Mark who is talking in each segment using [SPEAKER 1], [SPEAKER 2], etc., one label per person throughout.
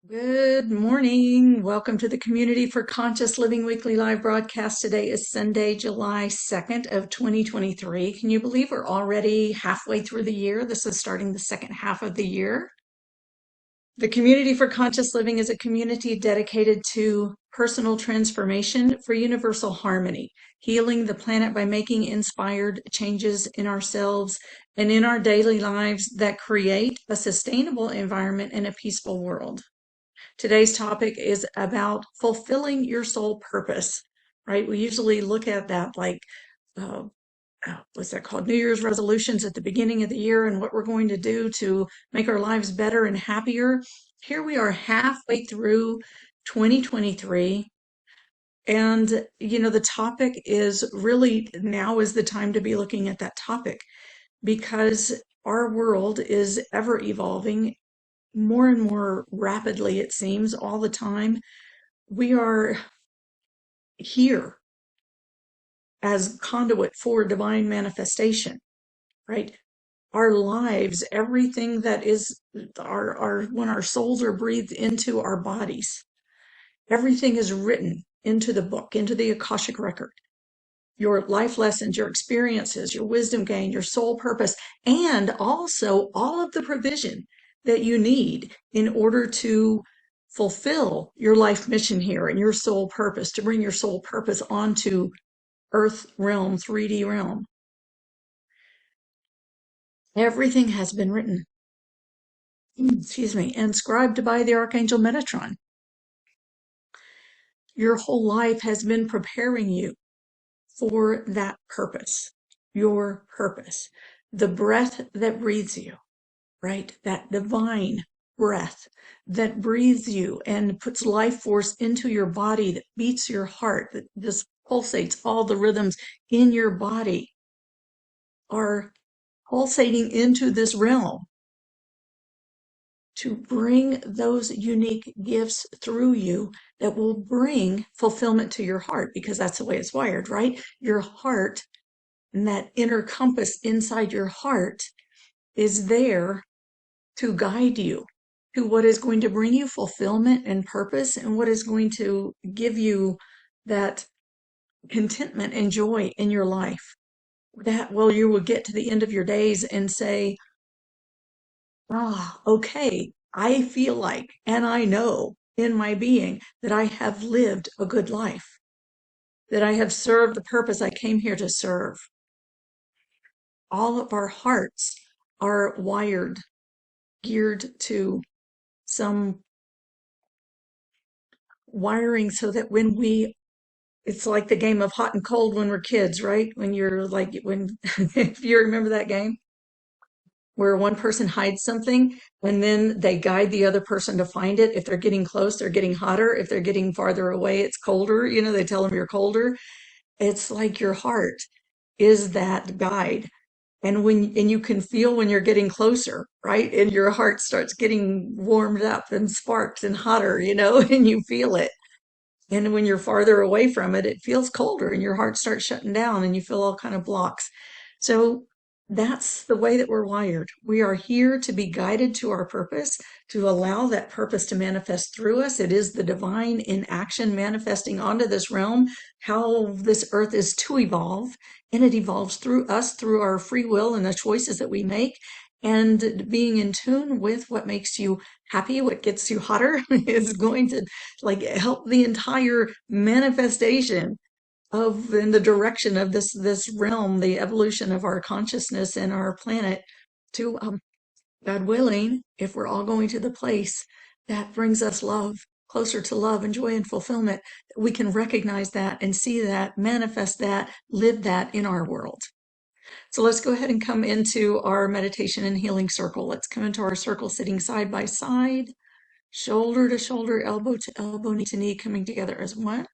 [SPEAKER 1] Good morning. Welcome to the Community for Conscious Living weekly live broadcast. Today is Sunday, July 2nd of 2023. Can you believe we're already halfway through the year? This is starting the second half of the year. The Community for Conscious Living is a community dedicated to personal transformation for universal harmony, healing the planet by making inspired changes in ourselves and in our daily lives that create a sustainable environment and a peaceful world. Today's topic is about fulfilling your soul purpose, right? We usually look at that like, uh, what's that called? New Year's resolutions at the beginning of the year and what we're going to do to make our lives better and happier. Here we are halfway through 2023. And, the topic is really now is the time to be looking at that topic because our world is ever evolving more and more rapidly, it seems, all the time. We are here as conduit for divine manifestation, right? Our lives, everything that is our when our souls are breathed into our bodies, everything is written into the book, into the Akashic record. Your life lessons, your experiences, your wisdom gain, your soul purpose, and also all of the provision that you need in order to fulfill your life mission here and your soul purpose, to bring your soul purpose onto earth realm, 3D realm. Everything has been written, excuse me, and scribed by the Archangel Metatron. Your whole life has been preparing you for that purpose, your purpose, the breath that breathes you, right? That divine breath that breathes you and puts life force into your body, that beats your heart, that just pulsates all the rhythms in your body are pulsating into this realm to bring those unique gifts through you that will bring fulfillment to your heart, because that's the way it's wired, right? Your heart and that inner compass inside your heart is there to guide you to what is going to bring you fulfillment and purpose and what is going to give you that contentment and joy in your life. That, well, you will get to the end of your days and say, okay, I feel like, and I know in my being that I have lived a good life, that I have served the purpose I came here to serve. All of our hearts are wired, geared to some wiring so that it's like the game of hot and cold when we're kids, right? When you're like, if you remember that game where one person hides something and then they guide the other person to find it. If they're getting close, they're getting hotter. If they're getting farther away, it's colder. They tell them you're colder. It's like your heart is that guide. And you can feel when you're getting closer, right? And your heart starts getting warmed up and sparked and hotter, and you feel it. And when you're farther away from it, it feels colder and your heart starts shutting down and you feel all kind of blocks. So that's the way that we're wired. We are here to be guided to our purpose, to allow that purpose to manifest through us. It is the divine in action manifesting onto this realm, how this earth is to evolve. And it evolves through us, through our free will and the choices that we make. And being in tune with what makes you happy, what gets you hotter is going to like help the entire manifestation of in the direction of this realm, the evolution of our consciousness and our planet to God willing, if we're all going to the place that brings us love, closer to love and joy and fulfillment, we can recognize that and see that, manifest that, live that in our world. So let's go ahead and come into our meditation and healing circle. Let's come into our circle sitting side by side, shoulder to shoulder, elbow to elbow, knee to knee, coming together as one.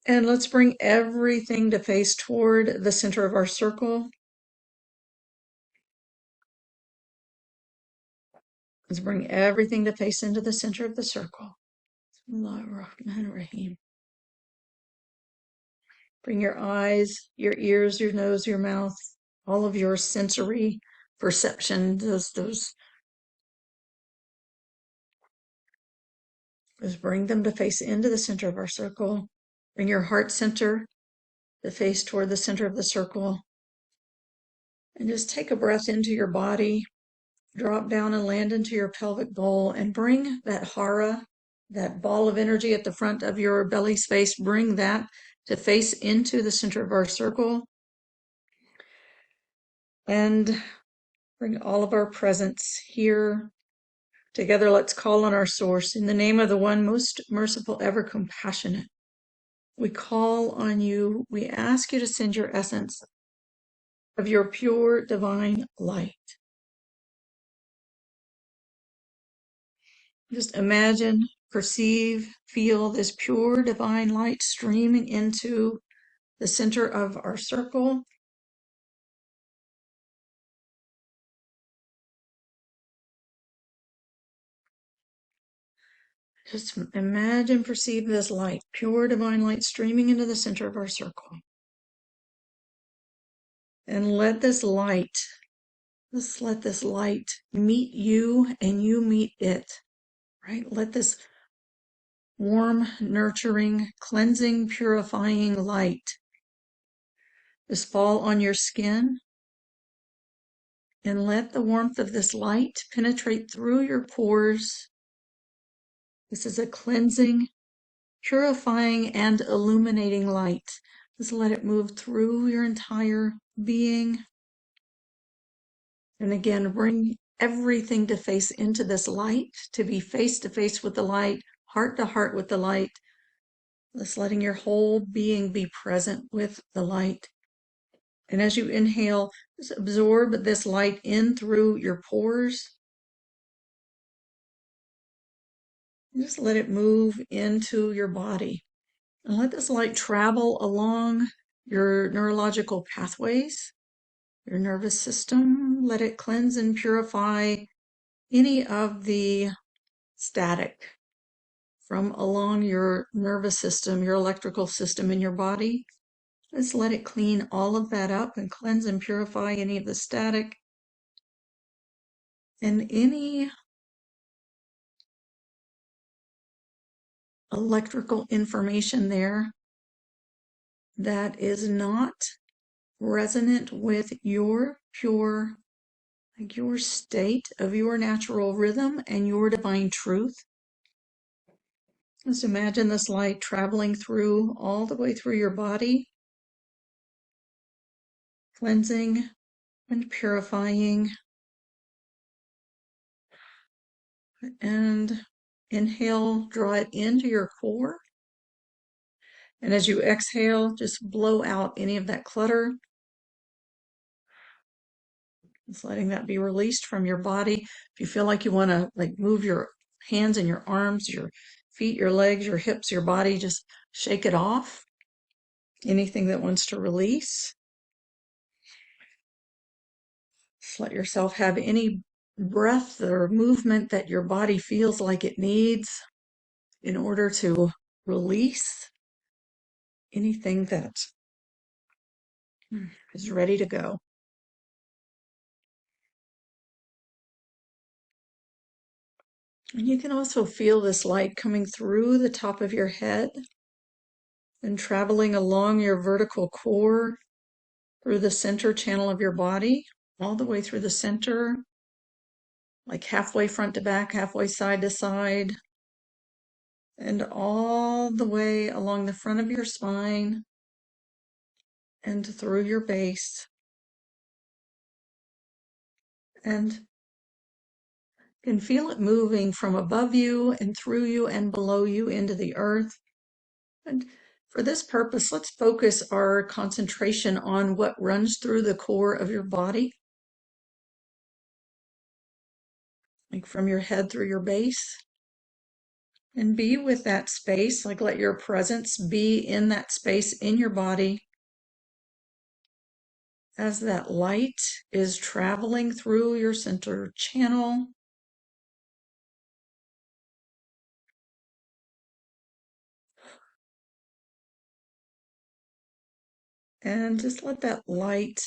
[SPEAKER 1] And let's bring everything to face toward the center of our circle. Let's bring everything to face into the center of the circle. Bismillahir Rahmanir Rahim. Bring your eyes, your ears, your nose, your mouth, all of your sensory perception, those just bring them to face into the center of our circle. Bring your heart center to face toward the center of the circle. And just take a breath into your body, drop down and land into your pelvic bowl, and bring that hara, that ball of energy at the front of your belly space, bring that to face into the center of our circle. And bring all of our presence here. Together, let's call on our source. In the name of the one most merciful, ever compassionate, we call on you. We ask you to send your essence of your pure divine light. Just imagine, perceive, feel this pure divine light streaming into the center of our circle. Just imagine, perceive this light, pure divine light streaming into the center of our circle. And let this light meet you and you meet it, right? Let this warm, nurturing, cleansing, purifying light just fall on your skin. And let the warmth of this light penetrate through your pores. This is a cleansing, purifying, and illuminating light. Just let it move through your entire being. And again, bring everything to face into this light, to be face to face with the light, heart to heart with the light. Just letting your whole being be present with the light. And as you inhale, just absorb this light in through your pores. Just let it move into your body. And let this light travel along your neurological pathways, your nervous system. Let it cleanse and purify any of the static from along your nervous system, your electrical system in your body. Just let it clean all of that up and cleanse and purify any of the static and any electrical information there that is not resonant with your pure, like your state of your natural rhythm and your divine truth. Just imagine this light traveling through all the way through your body, cleansing and purifying. And inhale, draw it into your core. And as you exhale, just blow out any of that clutter. Just letting that be released from your body. If you feel like you want to move your hands and your arms, your feet, your legs, your hips, your body, just shake it off. Anything that wants to release. Just let yourself have any breath or movement that your body feels like it needs in order to release anything that is ready to go. And you can also feel this light coming through the top of your head and traveling along your vertical core through the center channel of your body, all the way through the center, like halfway front to back, halfway side to side, and all the way along the front of your spine and through your base. And you can feel it moving from above you and through you and below you into the earth. And for this purpose, let's focus our concentration on what runs through the core of your body, like from your head through your base. And be with that space, like let your presence be in that space in your body as that light is traveling through your center channel. And just let that light,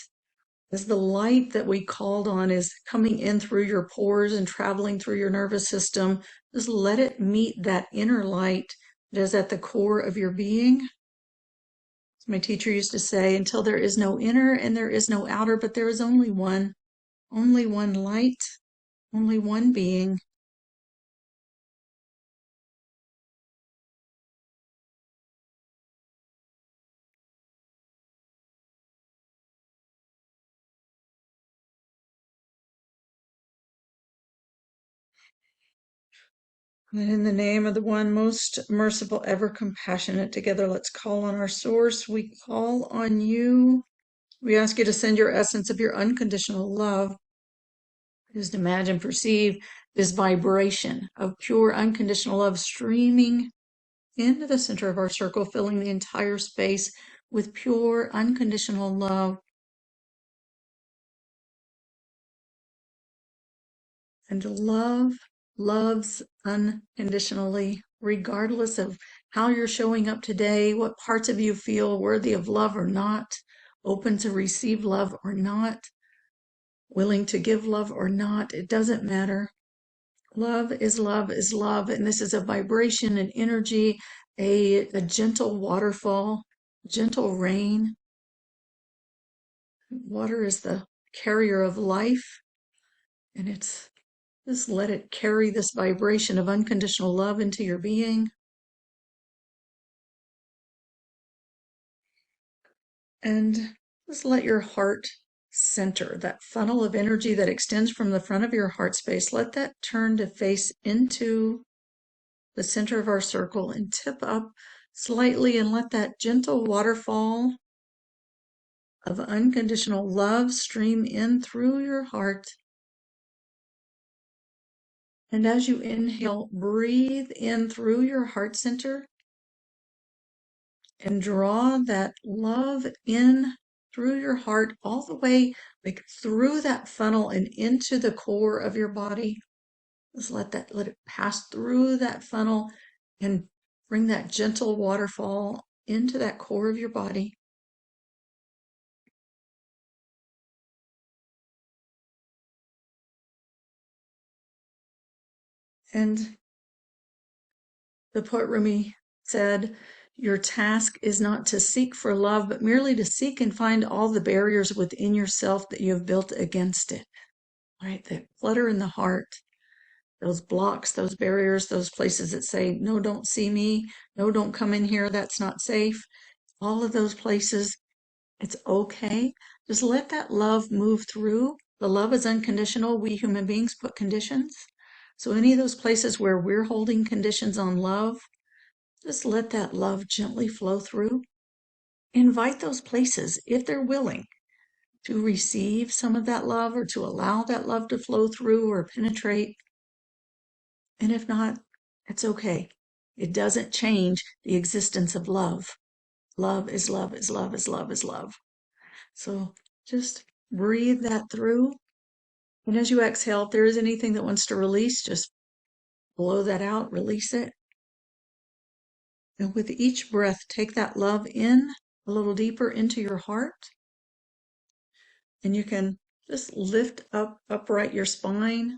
[SPEAKER 1] as the light that we called on is coming in through your pores and traveling through your nervous system, just let it meet that inner light that is at the core of your being. As my teacher used to say, until there is no inner and there is no outer, but there is only one light, only one being. And in the name of the one most merciful, ever compassionate, together let's call on our source. We call on you. We ask you to send your essence of your unconditional love. Just imagine, perceive this vibration of pure unconditional love streaming into the center of our circle, filling the entire space with pure unconditional love. And love loves unconditionally, regardless of how you're showing up today, what parts of you feel worthy of love or not, open to receive love or not, willing to give love or not. It doesn't matter. Love is love is love. And this is a vibration, an energy, a gentle waterfall, gentle rain. Water is the carrier of life, and it's just let it carry this vibration of unconditional love into your being. And just let your heart center, that funnel of energy that extends from the front of your heart space, let that turn to face into the center of our circle and tip up slightly, and let that gentle waterfall of unconditional love stream in through your heart. And as you inhale, breathe in through your heart center and draw that love in through your heart, all the way like through that funnel and into the core of your body. Just let it pass through that funnel and bring that gentle waterfall into that core of your body. And the poet Rumi said, your task is not to seek for love, but merely to seek and find all the barriers within yourself that you have built against it. Right? The clutter in the heart, those blocks, those barriers, those places that say, no, don't see me, no, don't come in here, that's not safe. All of those places, it's okay. Just let that love move through. The love is unconditional. We human beings put conditions. So any of those places where we're holding conditions on love, just let that love gently flow through. Invite those places, if they're willing, to receive some of that love or to allow that love to flow through or penetrate. And if not, it's okay. It doesn't change the existence of love. Love is love is love is love is love. So just breathe that through. And as you exhale, if there is anything that wants to release, just blow that out, release it. And with each breath, take that love in a little deeper into your heart. And you can just lift up upright your spine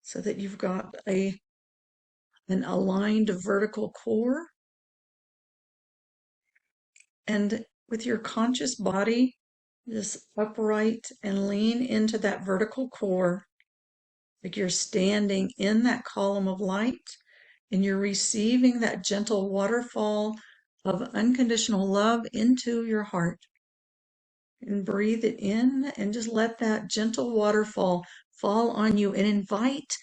[SPEAKER 1] so that you've got an aligned vertical core. And with your conscious body, just upright and lean into that vertical core, like you're standing in that column of light and you're receiving that gentle waterfall of unconditional love into your heart. And breathe it in and just let that gentle waterfall fall on you and invite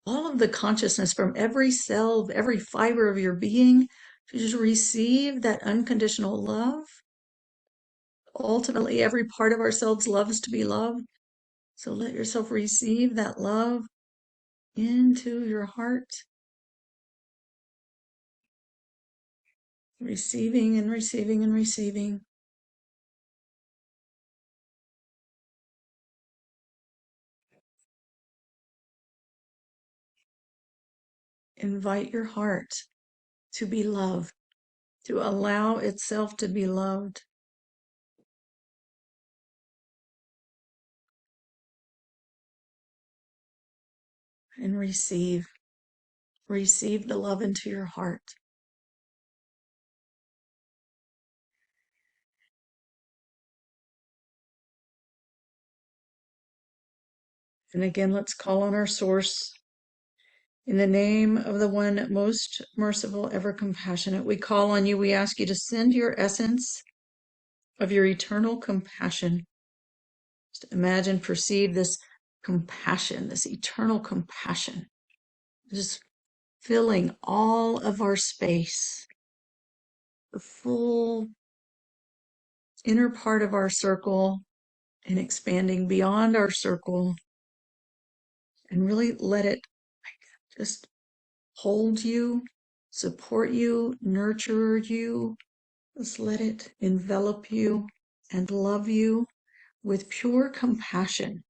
[SPEAKER 1] all of the consciousness from every cell, every fiber of your being to just receive that unconditional love. Ultimately, every part of ourselves loves to be loved. So let yourself receive that love into your heart. Receiving and receiving and receiving. Invite your heart to be loved, to allow itself to be loved. and receive. Receive the love into your heart. And again, let's call on our source. In the name of the one most merciful, ever compassionate, we call on you. We ask you to send your essence of your eternal compassion. Just imagine, perceive this compassion, this eternal compassion, just filling all of our space, the full inner part of our circle, and expanding beyond our circle, and really let it just hold you, support you, nurture you. Just let it envelop you and love you with pure compassion,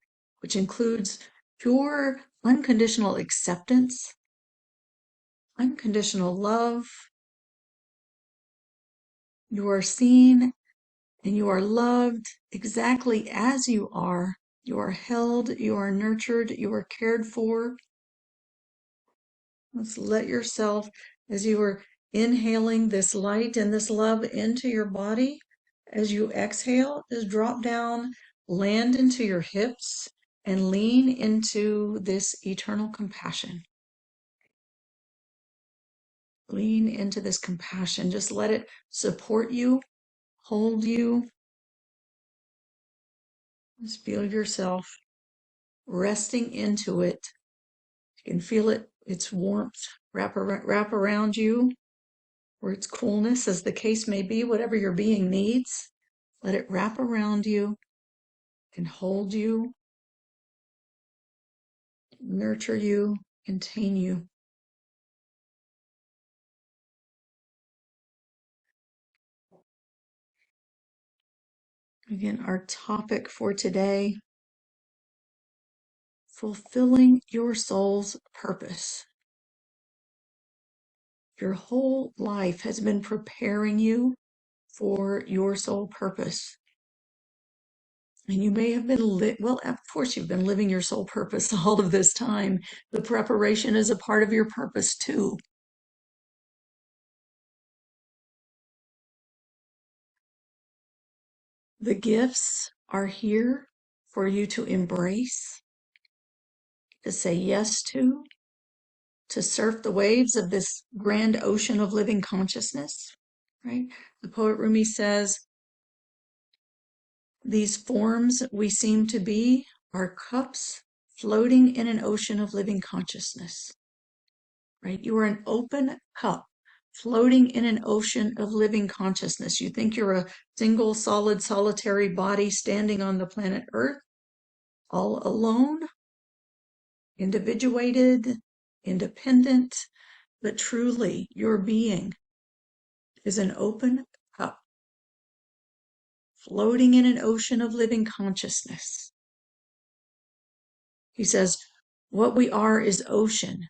[SPEAKER 1] which includes pure unconditional acceptance, unconditional love. You are seen and you are loved exactly as you are. You are held, you are nurtured, you are cared for. Let's let yourself, as you are inhaling this light and this love into your body, as you exhale, just drop down, land into your hips, and lean into this eternal compassion. Lean into this compassion. Just let it support you, hold you. Just feel yourself resting into it. You can feel it, its warmth wrap around you, or its coolness, as the case may be, whatever your being needs. Let it wrap around you and hold you, nurture you, contain you. Again, our topic for today, fulfilling your soul's purpose. Your whole life has been preparing you for your soul purpose. And you may have been, well, of course you've been living your soul purpose all of this time. The preparation is a part of your purpose too. The gifts are here for you to embrace, to say yes to surf the waves of this grand ocean of living consciousness, right? The poet Rumi says, these forms we seem to be are cups floating in an ocean of living consciousness, right? You are an open cup floating in an ocean of living consciousness. You think you're a single, solid, solitary body standing on the planet Earth, all alone, individuated, independent, but truly your being is an open cup floating in an ocean of living consciousness. He says, what we are is ocean,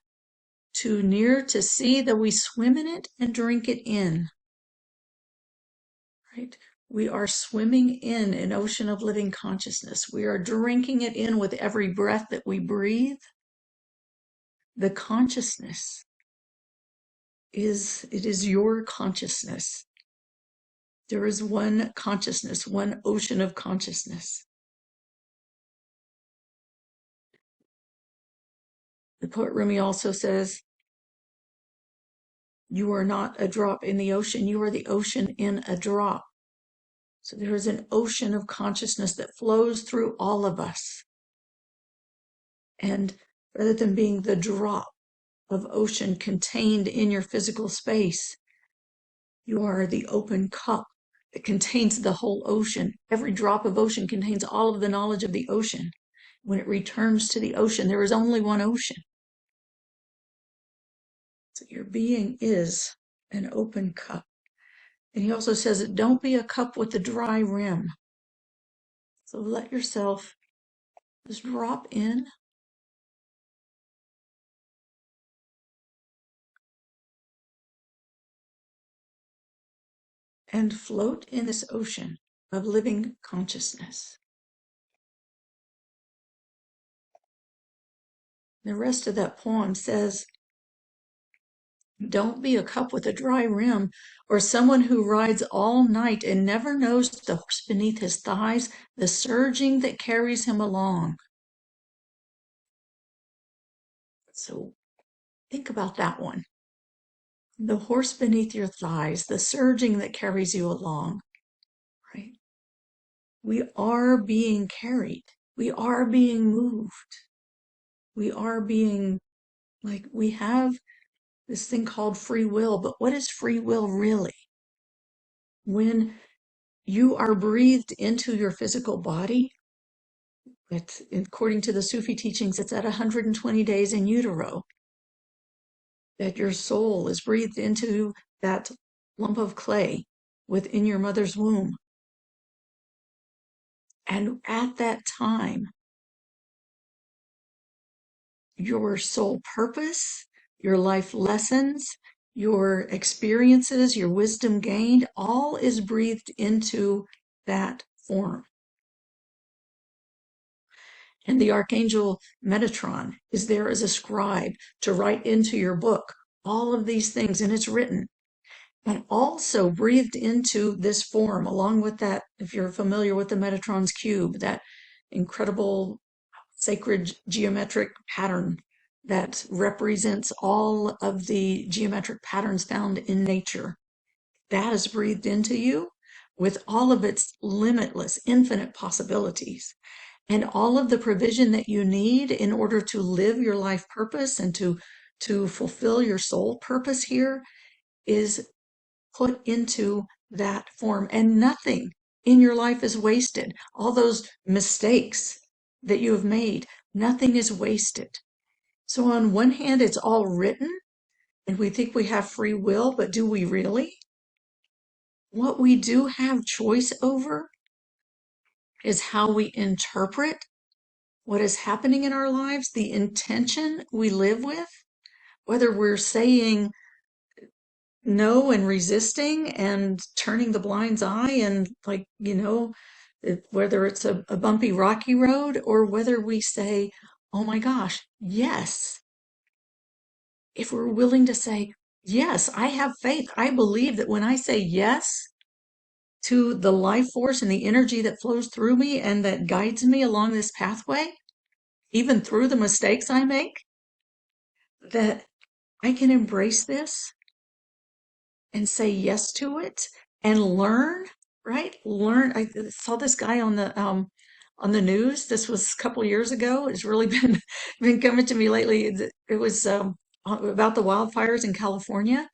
[SPEAKER 1] too near to see that we swim in it and drink it in. Right? We are swimming in an ocean of living consciousness. We are drinking it in with every breath that we breathe. The consciousness is your consciousness. There is one consciousness, one ocean of consciousness. The poet Rumi also says, you are not a drop in the ocean, you are the ocean in a drop. So there is an ocean of consciousness that flows through all of us. And rather than being the drop of ocean contained in your physical space, you are the open cup that contains the whole ocean. Every drop of ocean contains all of the knowledge of the ocean. When it returns to the ocean, there is only one ocean. So your being is an open cup. And he also says, don't be a cup with a dry rim. So let yourself just drop in and float in this ocean of living consciousness. The rest of that poem says, don't be a cup with a dry rim, or someone who rides all night and never knows the horse beneath his thighs, the surging that carries him along. So think about that one. The horse beneath your thighs, the surging that carries you along, right? We are being carried. We are being moved. We are being, like, we have this thing called free will, but what is free will really? When you are breathed into your physical body, it's, according to the Sufi teachings, it's at 120 days in utero that your soul is breathed into that lump of clay within your mother's womb. And at that time, your soul purpose, your life lessons, your experiences, your wisdom gained, all is breathed into that form. And the Archangel Metatron is there as a scribe to write into your book all of these things, and it's written. And also breathed into this form, along with that, if you're familiar with the Metatron's cube, that incredible sacred geometric pattern that represents all of the geometric patterns found in nature. That is breathed into you with all of its limitless, infinite possibilities and all of the provision that you need in order to live your life purpose and to fulfill your soul purpose here is put into that form. And nothing in your life is wasted. All those mistakes that you have made, nothing is wasted. So on one hand, it's all written and we think we have free will, but do we really? What we do have choice over is how we interpret what is happening in our lives, the intention we live with, whether we're saying no and resisting and turning the blind eye and, like, whether it's a bumpy, rocky road, or whether we say, oh my gosh, yes. If we're willing to say, yes, I have faith. I believe that when I say yes to the life force and the energy that flows through me and that guides me along this pathway, even through the mistakes I make, that I can embrace this and say yes to it and learn, right? Learn. I saw this guy on the news. This was a couple years ago. It's really been coming to me lately. It was about the wildfires in California,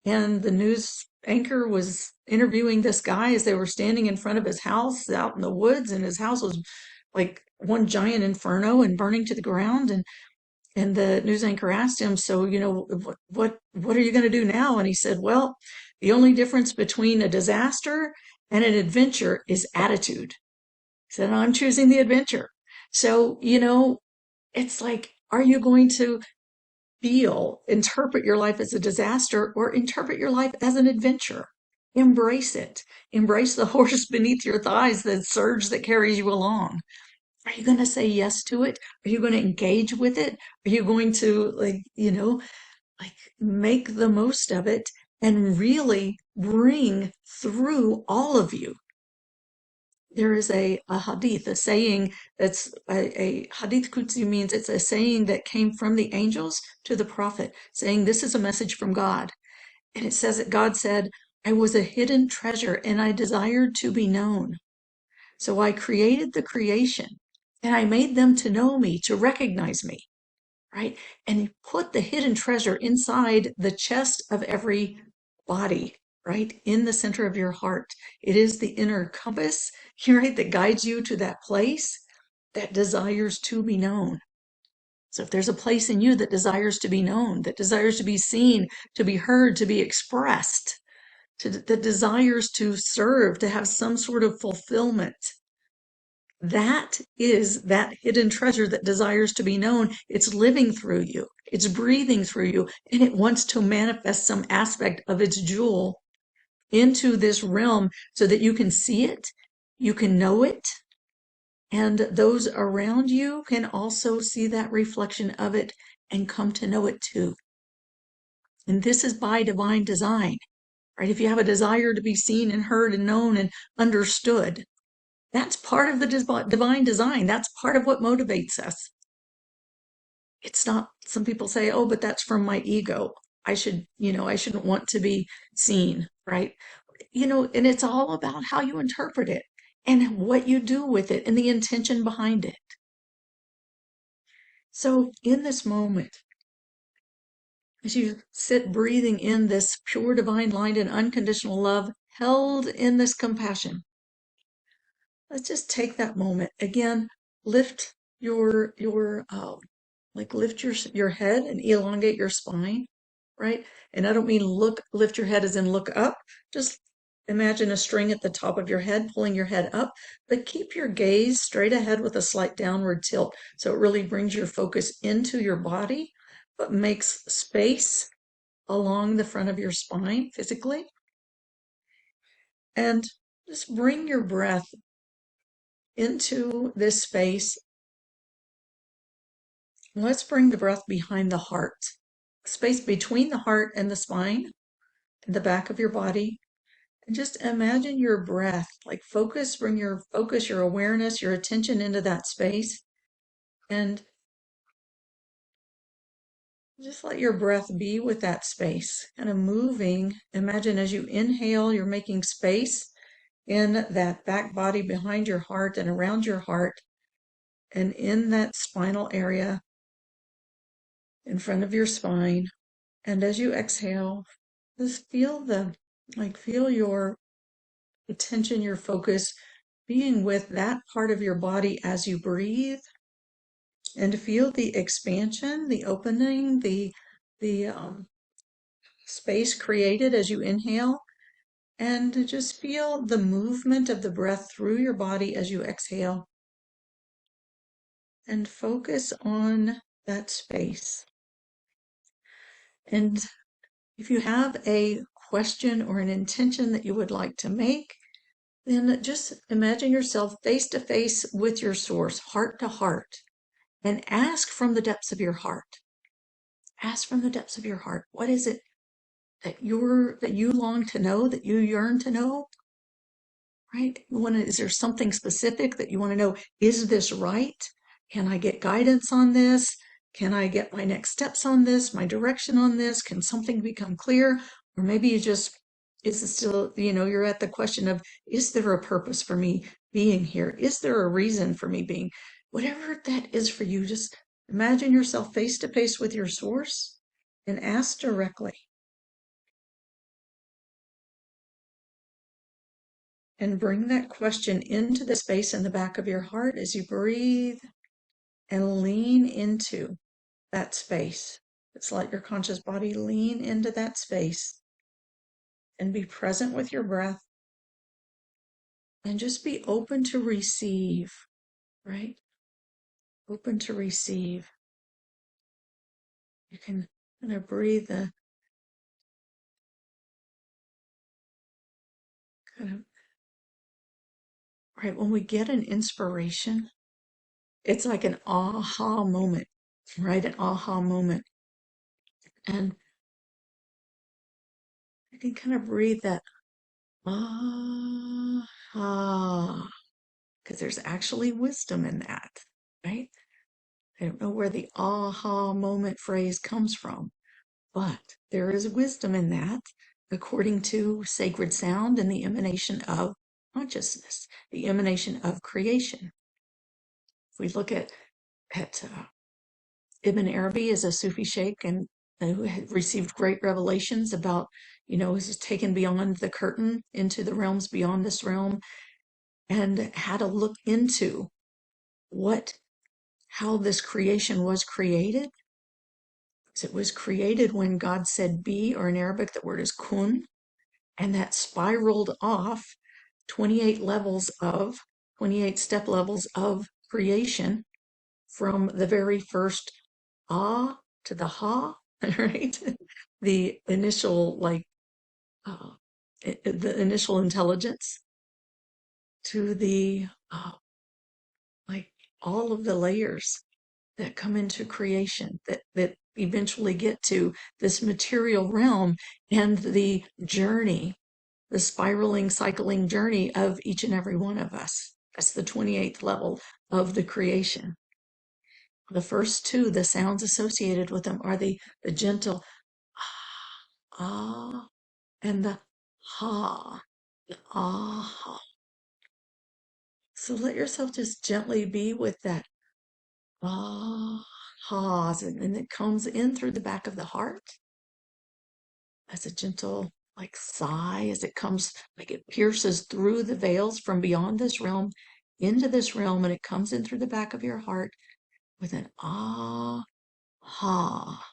[SPEAKER 1] and the news anchor was interviewing this guy as they were standing in front of his house out in the woods, and his house was like one giant inferno and burning to the ground. And the news anchor asked him, so, what are you going to do now? And he said, well, the only difference between a disaster and an adventure is attitude. He said, I'm choosing the adventure. So, it's like, are you going to interpret your life as a disaster or interpret your life as an adventure? Embrace it. Embrace the horse beneath your thighs, the surge that carries you along. Are you going to say yes to it? Are you going to engage with it? Are you going to, like make the most of it and really bring through all of you? There is a hadith, a saying that's a hadith Qudsi means it's a saying that came from the angels to the prophet, saying this is a message from God. And it says that God said, I was a hidden treasure and I desired to be known. So I created the creation and I made them to know me, to recognize me, right? And he put the hidden treasure inside the chest of every body, right? In the center of your heart. It is the inner compass, right, that guides you to that place that desires to be known. So if there's a place in you that desires to be known, that desires to be seen, to be heard, to be expressed, that desires to serve, to have some sort of fulfillment, that is that hidden treasure that desires to be known. It's living through you. It's breathing through you, and it wants to manifest some aspect of its jewel into this realm so that you can see it, you can know it, And those around you can also see that reflection of it and come to know it too. And this is by divine design, right? If you have a desire to be seen and heard and known and understood, that's part of the divine design. That's part of what motivates us. It's not, some people say, oh, but that's from my ego. I shouldn't want to be seen, right? And it's all about how you interpret it and what you do with it and the intention behind it. So in this moment, as you sit breathing in this pure divine light and unconditional love, held in this compassion, let's just take that moment again. Lift lift your head and elongate your spine, right? And I don't mean lift your head as in look up. Just imagine a string at the top of your head, pulling your head up, but keep your gaze straight ahead with a slight downward tilt. So it really brings your focus into your body, but makes space along the front of your spine physically. And just bring your breath into this space. Let's bring the breath behind the heart, space between the heart and the spine, and the back of your body. And just imagine your breath, bring your focus, your awareness, your attention into that space. And just let your breath be with that space, kind of moving. Imagine as you inhale, you're making space in that back body behind your heart and around your heart, and in that spinal area in front of your spine. And as you exhale, just feel your attention, your focus being with that part of your body as you breathe, and feel the expansion, the opening, the space created as you inhale, and just feel the movement of the breath through your body as you exhale, and focus on that space. And if you have a question or an intention that you would like to make, then just imagine yourself face to face with your source, heart to heart, and ask from the depths of your heart. Ask from the depths of your heart. What is it that you long to know, that you yearn to know? Right? Is there something specific that you want to know? Is this right? Can I get guidance on this? Can I get my next steps on this, my direction on this? Can something become clear? Or maybe is it still, you're at the question of, is there a purpose for me being here? Is there a reason for me being? Whatever that is for you, just imagine yourself face to face with your source and ask directly. And bring that question into the space in the back of your heart as you breathe and lean into that space. Just let your conscious body lean into that space and be present with your breath and just be open to receive, right? Open to receive. You can kind of breathe the kind of, right, when we get an inspiration, it's like an aha moment, right? An aha moment. And you can kind of breathe that ah, because there's actually wisdom in that, right? I don't know where the aha moment phrase comes from, but there is wisdom in that according to sacred sound and the emanation of consciousness, the emanation of creation. If we look at Ibn Arabi as a Sufi sheikh and who had received great revelations about, was taken beyond the curtain into the realms beyond this realm, and had to look into how this creation was created. So it was created when God said be, or in Arabic, the word is kun, and that spiraled off 28 step levels of creation from the very first ah to the ha, right? The initial, the initial intelligence to the all of the layers that come into creation that eventually get to this material realm and the journey, the spiraling, cycling journey of each and every one of us. That's the 28th level of the creation. The first two, the sounds associated with them are the gentle ah and the ha, the ah. So let yourself just gently be with that ah, ha's, and it comes in through the back of the heart as a gentle, like sigh, as it comes, like it pierces through the veils from beyond this realm into this realm, and it comes in through the back of your heart with an ah, ha.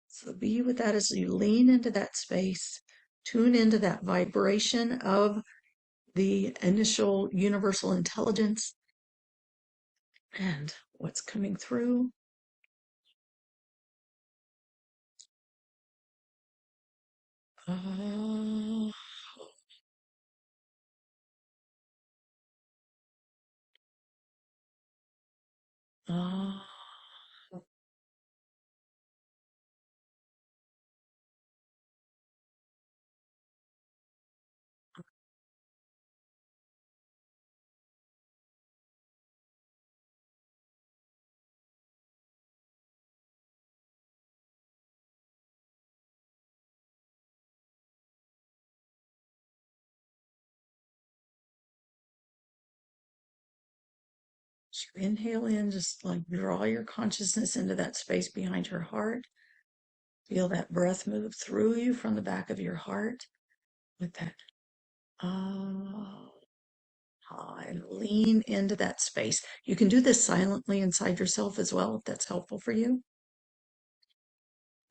[SPEAKER 1] So be with that as you lean into that space, tune into that vibration of the initial universal intelligence and what's coming through. Ah, ah. As you inhale in, just like draw your consciousness into that space behind your heart. Feel that breath move through you from the back of your heart with that ah, ah, and lean into that space. You can do this silently inside yourself as well, if that's helpful for you.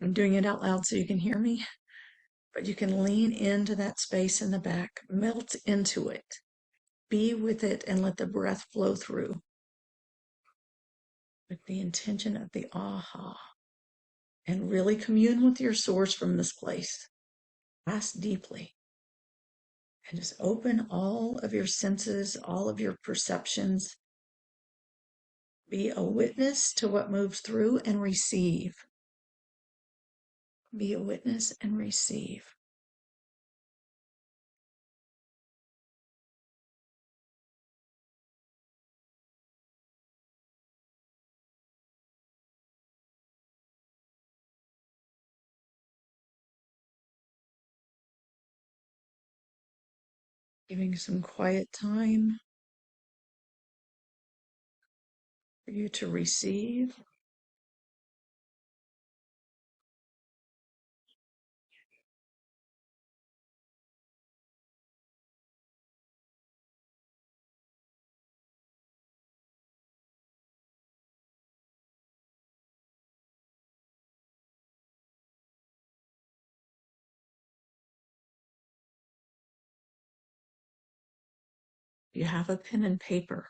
[SPEAKER 1] I'm doing it out loud so you can hear me, but you can lean into that space in the back, melt into it, be with it, and let the breath flow through with the intention of the aha, and really commune with your source from this place. Ask deeply and just open all of your senses, all of your perceptions. Be a witness to what moves through and receive. Be a witness and receive. Giving some quiet time for you to receive. You have a pen and paper.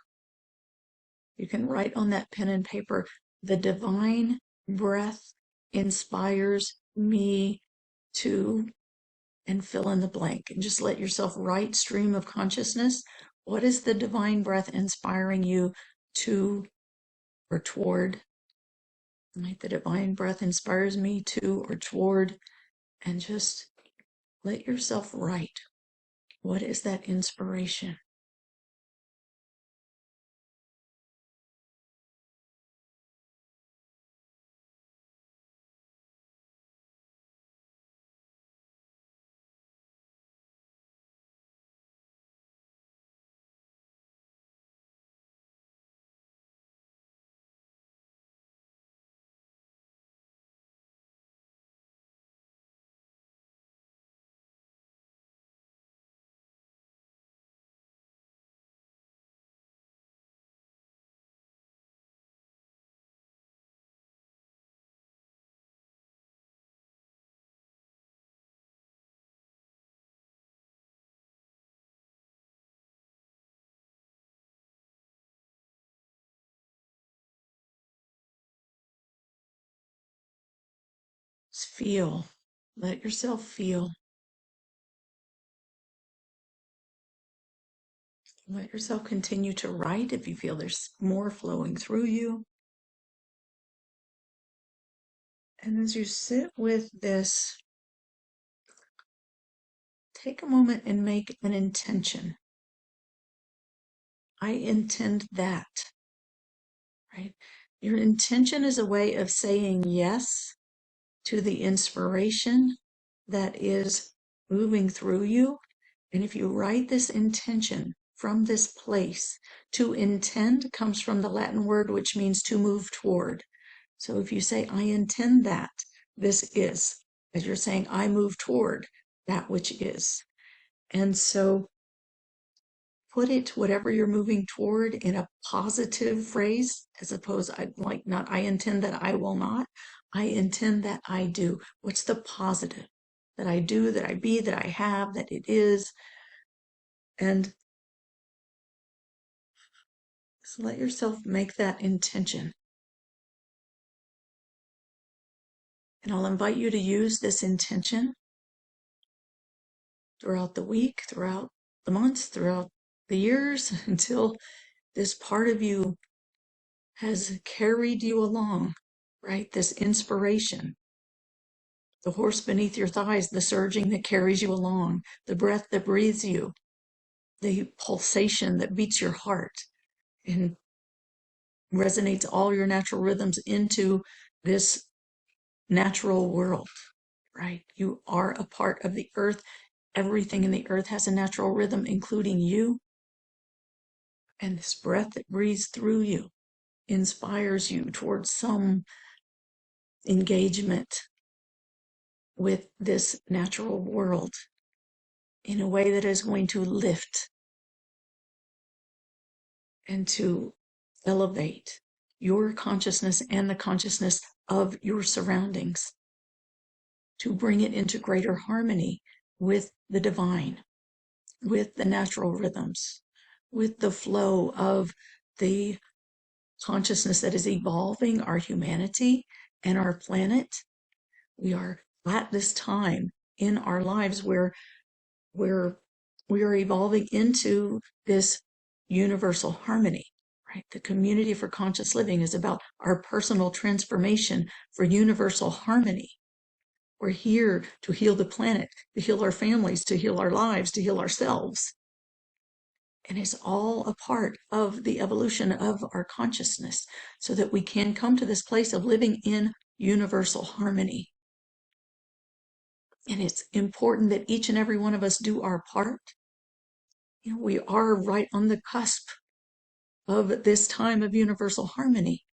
[SPEAKER 1] You can write on that pen and paper, the divine breath inspires me to, and fill in the blank. And just let yourself write stream of consciousness. What is the divine breath inspiring you to or toward? Right? The divine breath inspires me to or toward. And just let yourself write. What is that inspiration? Just feel. Let yourself feel. Let yourself continue to write if you feel there's more flowing through you. And as you sit with this, take a moment and make an intention. I intend that, right? Your intention is a way of saying yes to the inspiration that is moving through you. And if you write this intention from this place, to intend comes from the Latin word which means to move toward. So if you say, I intend that, this is, as you're saying, I move toward that which is. And so put it, whatever you're moving toward, in a positive phrase, as opposed, like not, I intend that I will not. I intend that I do. What's the positive? That I do, that I be, that I have, that it is. And so let yourself make that intention. And I'll invite you to use this intention throughout the week, throughout the months, throughout the years, until this part of you has carried you along, right? This inspiration, the horse beneath your thighs, the surging that carries you along, the breath that breathes you, the pulsation that beats your heart and resonates all your natural rhythms into this natural world, right? You are a part of the earth. Everything in the earth has a natural rhythm, including you. And this breath that breathes through you inspires you towards some engagement with this natural world in a way that is going to lift and to elevate your consciousness and the consciousness of your surroundings, to bring it into greater harmony with the divine, with the natural rhythms, with the flow of the consciousness that is evolving our humanity and our planet. We are at this time in our lives where we are evolving into this universal harmony, right? The community for conscious living is about our personal transformation for universal harmony. We're here to heal the planet, to heal our families, to heal our lives, to heal ourselves. And it's all a part of the evolution of our consciousness so that we can come to this place of living in universal harmony. And it's important that each and every one of us do our part. You know, we are right on the cusp of this time of universal harmony,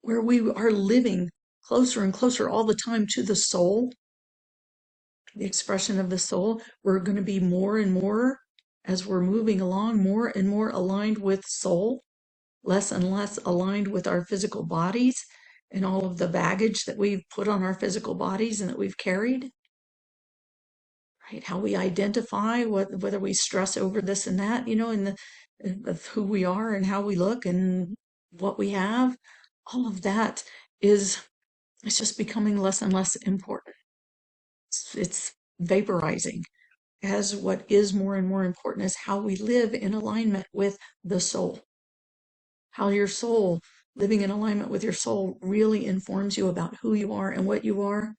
[SPEAKER 1] where we are living closer and closer all the time to the soul, the expression of the soul. We're going to be more and more, as we're moving along, more and more aligned with soul, less and less aligned with our physical bodies and all of the baggage that we've put on our physical bodies and that we've carried. Right? How we identify, whether we stress over this and that, you know, of who we are and how we look and what we have, all of that it's just becoming less and less important. It's vaporizing, as what is more and more important is how we live in alignment with the soul. How your soul, living in alignment with your soul, really informs you about who you are and what you are,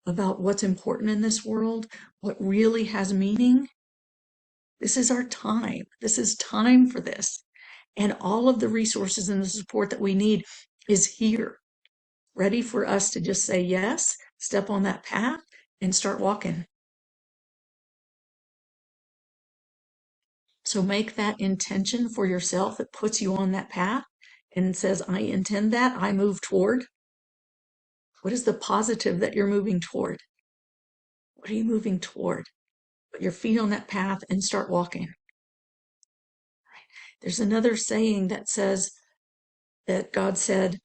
[SPEAKER 1] about what's important in this world, what really has meaning. This is our time. This is time for this. And all of the resources and the support that we need is here, ready for us to just say yes, step on that path, and start walking. So make that intention for yourself. It puts you on that path and says, I intend that. I move toward. What is the positive that you're moving toward? What are you moving toward? Put your feet on that path and start walking. There's another saying that says that God said,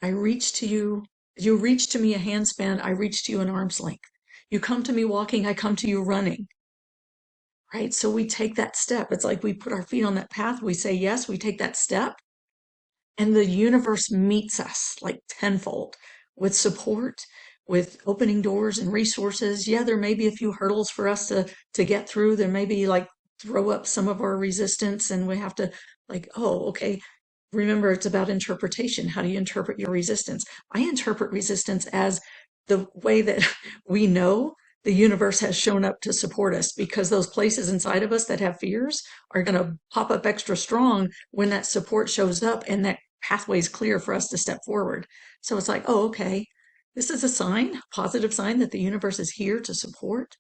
[SPEAKER 1] I reach to you, you reach to me a handspan, I reach to you an arm's length. You come to me walking, I come to you running. Right? So we take that step. It's like we put our feet on that path, we say yes, we take that step, and the universe meets us like tenfold with support, with opening doors and resources. Yeah, there may be a few hurdles for us to get through. There may be like throw up some of our resistance, and we have to, like, oh, okay, remember, it's about interpretation. How do you interpret your resistance? I interpret resistance as the way that we know the universe has shown up to support us, because those places inside of us that have fears are going to pop up extra strong when that support shows up and that pathway is clear for us to step forward. So it's like, oh, okay, this is a sign, positive sign that the universe is here to support.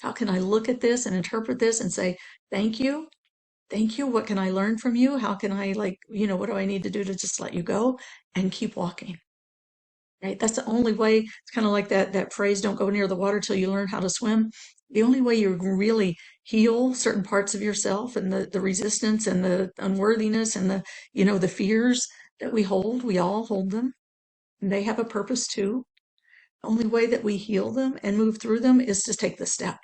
[SPEAKER 1] How can I look at this and interpret this and say, thank you? Thank you. What can I learn from you? How can I, like, what do I need to do to just let you go and keep walking? Right? That's the only way. It's kind of like that phrase, don't go near the water till you learn how to swim. The only way you really heal certain parts of yourself and the resistance and the unworthiness and the fears that we all hold them. And they have a purpose too. The only way that we heal them and move through them is to take the step.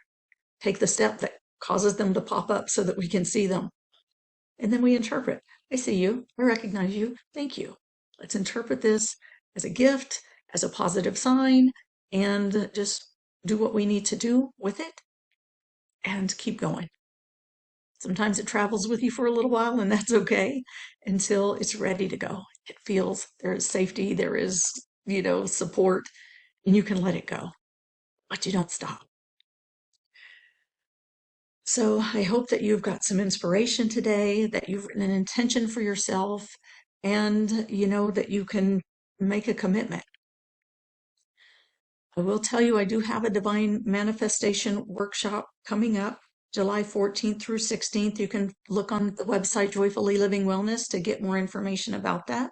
[SPEAKER 1] Take the step that causes them to pop up so that we can see them. And then we interpret. I see you. I recognize you. Thank you. Let's interpret this as a gift, as a positive sign, and just do what we need to do with it and keep going. Sometimes it travels with you for a little while, and that's okay until it's ready to go. It feels there is safety, there is, support, and you can let it go, but you don't stop. So I hope that you've got some inspiration today, that you've written an intention for yourself, and that you can make a commitment. I will tell you, I do have a divine manifestation workshop coming up July 14th through 16th. You can look on the website Joyfully Living Wellness to get more information about that.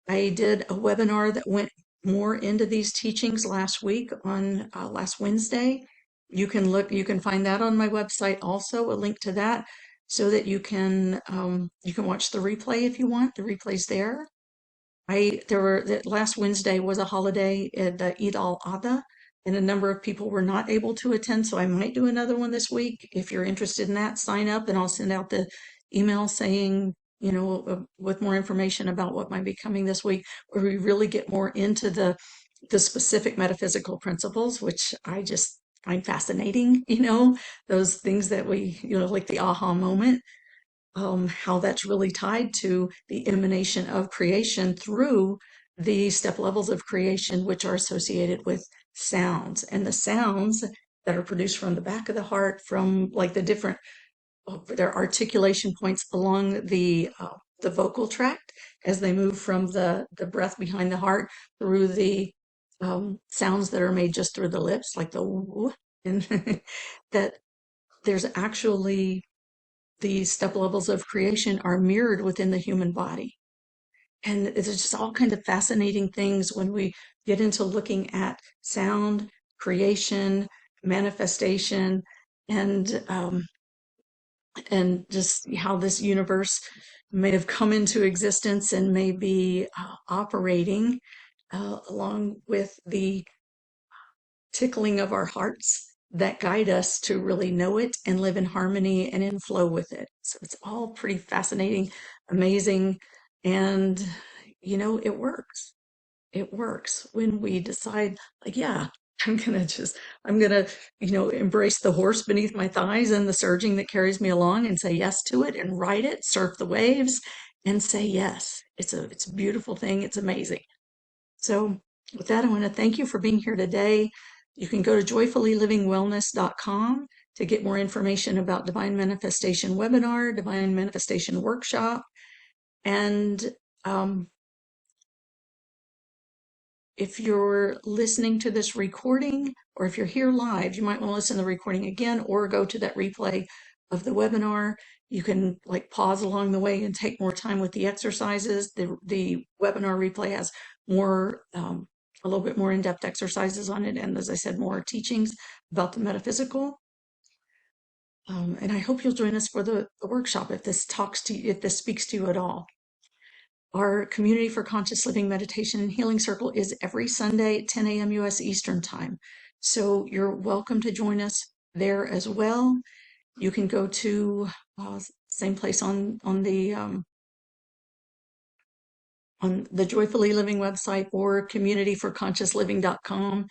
[SPEAKER 1] I did a webinar that went more into these teachings last week on last Wednesday. You can find that on my website also, a link to that, so that you can watch the replay if you want. The replay's there. Last Wednesday was a holiday at the Eid al-Adha, and a number of people were not able to attend, so I might do another one this week. If you're interested in that, sign up and I'll send out the email saying, with more information about what might be coming this week, where we really get more into the specific metaphysical principles, which I just find fascinating, those things that we, like the aha moment, how that's really tied to the emanation of creation through the step levels of creation, which are associated with sounds. And the sounds that are produced from the back of the heart, from like the different, their articulation points along the vocal tract as they move from the breath behind the heart through the sounds that are made just through the lips, like the woo, and that there's actually these step levels of creation are mirrored within the human body. And it's just all kinds of fascinating things when we get into looking at sound, creation, manifestation, and just how this universe may have come into existence and may be operating along with the tickling of our hearts that guide us to really know it and live in harmony and in flow with it. So it's all pretty fascinating, amazing, and it works. It works when we decide, like, yeah, I'm gonna, embrace the horse beneath my thighs and the surging that carries me along and say yes to it and ride it, surf the waves and say yes. It's a beautiful thing. It's amazing. So with that, I want to thank you for being here today. You can go to joyfullylivingwellness.com to get more information about Divine Manifestation webinar, Divine Manifestation workshop. And if you're listening to this recording, or if you're here live, you might want to listen to the recording again or go to that replay of the webinar. You can pause along the way and take more time with the exercises. The webinar replay has more, a little bit more in-depth exercises on it. And as I said, more teachings about the metaphysical. And I hope you'll join us for the workshop if this speaks to you at all. Our Community for Conscious Living Meditation and Healing Circle is every Sunday at 10 a.m. U.S. Eastern Time. So you're welcome to join us there as well. You can go to same place on the Joyfully Living website or communityforconsciousliving.com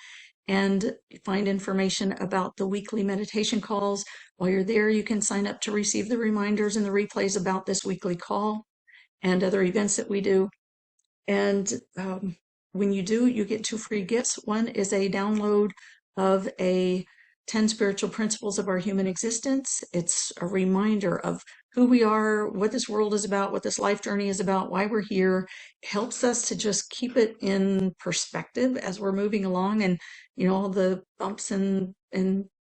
[SPEAKER 1] and find information about the weekly meditation calls. While you're there, you can sign up to receive the reminders and the replays about this weekly call and other events that we do. And when you do, you get 2 free gifts. One is a download of a 10 spiritual principles of our human existence. It's a reminder of who we are, what this world is about, what this life journey is about, why we're here. It helps us to just keep it in perspective as we're moving along, and all the bumps and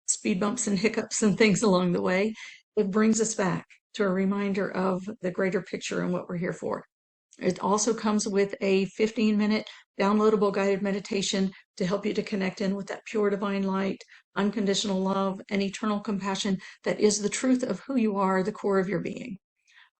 [SPEAKER 1] speed bumps and hiccups and things along the way. It brings us back to a reminder of the greater picture and what we're here for. It also comes with a 15-minute downloadable guided meditation to help you to connect in with that pure divine light, unconditional love, and eternal compassion that is the truth of who you are, the core of your being.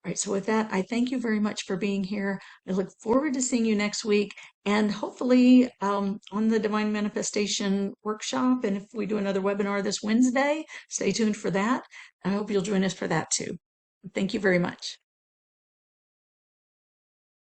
[SPEAKER 1] All right, so with that, I thank you very much for being here. I look forward to seeing you next week, and hopefully on the Divine Manifestation Workshop. And if we do another webinar this Wednesday, stay tuned for that. I hope you'll join us for that too. Thank you very much.